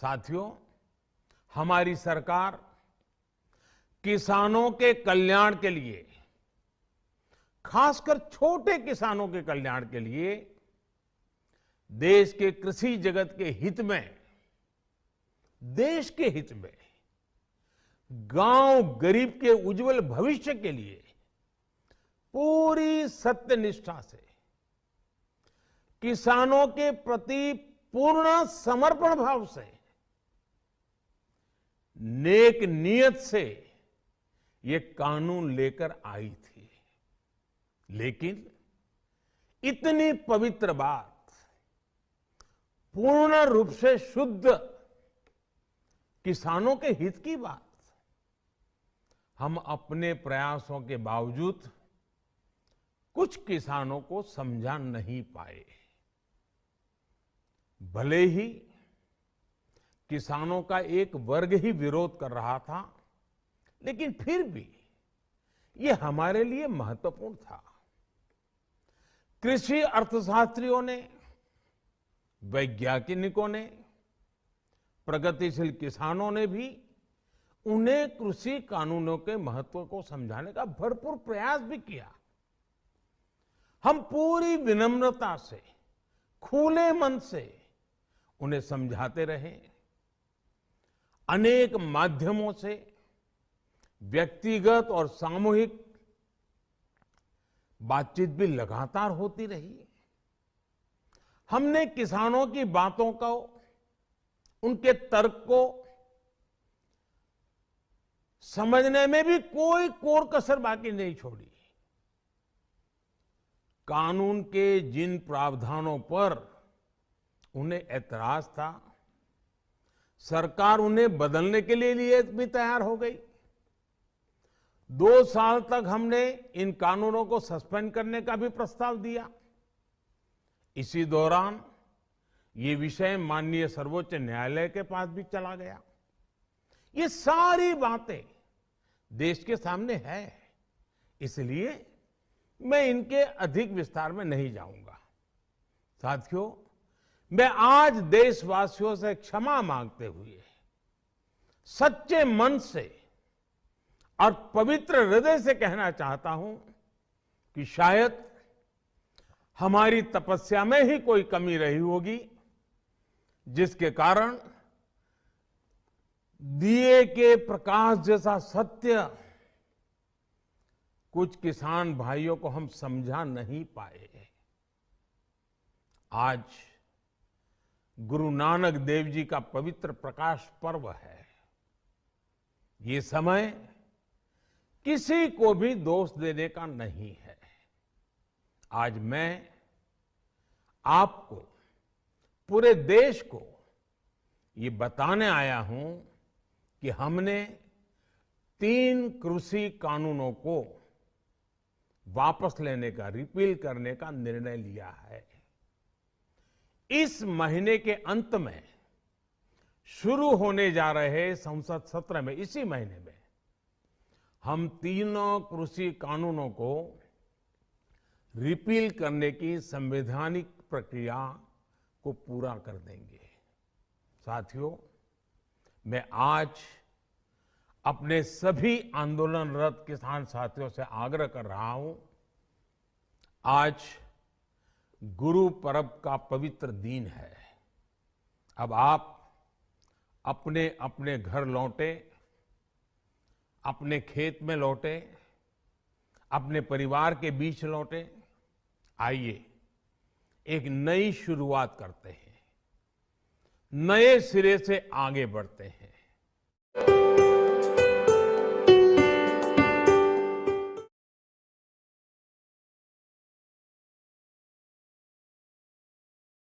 साथियों, हमारी सरकार किसानों के कल्याण के लिए, खासकर छोटे किसानों के कल्याण के लिए देश के कृषि जगत के हित में, देश के हित में, गांव गरीब के उज्जवल भविष्य के लिए पूरी सत्यनिष्ठा से, किसानों के प्रति पूर्ण समर्पण भाव से, नेक नियत से ये कानून लेकर आई थी। लेकिन इतनी पवित्र बात, पूर्ण रूप से शुद्ध किसानों के हित की बात, हम अपने प्रयासों के बावजूद कुछ किसानों को समझा नहीं पाए। भले ही किसानों का एक वर्ग ही विरोध कर रहा था, लेकिन फिर भी ये हमारे लिए महत्वपूर्ण था। कृषि अर्थशास्त्रियों ने, वैज्ञानिकों ने, प्रगतिशील किसानों ने भी उन्हें कृषि कानूनों के महत्व को समझाने का भरपूर प्रयास भी किया। हम पूरी विनम्रता से, खुले मन से उन्हें समझाते रहे। अनेक माध्यमों से व्यक्तिगत और सामूहिक बातचीत भी लगातार होती रही। हमने किसानों की बातों को, उनके तर्क को समझने में भी कोई कोर कसर बाकी नहीं छोड़ी। कानून के जिन प्रावधानों पर उन्हें ऐतराज था, सरकार उन्हें बदलने के लिए भी तैयार हो गई। 2 साल तक हमने इन कानूनों को सस्पेंड करने का भी प्रस्ताव दिया। इसी दौरान ये विषय माननीय सर्वोच्च न्यायालय के पास भी चला गया। ये सारी बातें देश के सामने है, इसलिए मैं इनके अधिक विस्तार में नहीं जाऊंगा। साथियों, मैं आज देशवासियों से क्षमा मांगते हुए सच्चे मन से और पवित्र हृदय से कहना चाहता हूं कि शायद हमारी तपस्या में ही कोई कमी रही होगी, जिसके कारण दिए के प्रकाश जैसा सत्य कुछ किसान भाइयों को हम समझा नहीं पाए। आज गुरु नानक देव जी का पवित्र प्रकाश पर्व है। ये समय किसी को भी दोष देने का नहीं है। आज मैं आपको, पूरे देश को ये बताने आया हूं कि हमने 3 कृषि कानूनों को वापस लेने का, रिपील करने का निर्णय लिया है। इस महीने के अंत में शुरू होने जा रहे संसद सत्र में, इसी महीने में, हम 3 कृषि कानूनों को रिपील करने की संवैधानिक प्रक्रिया को पूरा कर देंगे। साथियों, मैं आज अपने सभी आंदोलनरत किसान साथियों से आग्रह कर रहा हूं, आज गुरु पर्व का पवित्र दिन है। अब आप अपने अपने घर लौटे, अपने खेत में लौटे, अपने परिवार के बीच लौटे। आइए एक नई शुरुआत करते हैं, नए सिरे से आगे बढ़ते हैं।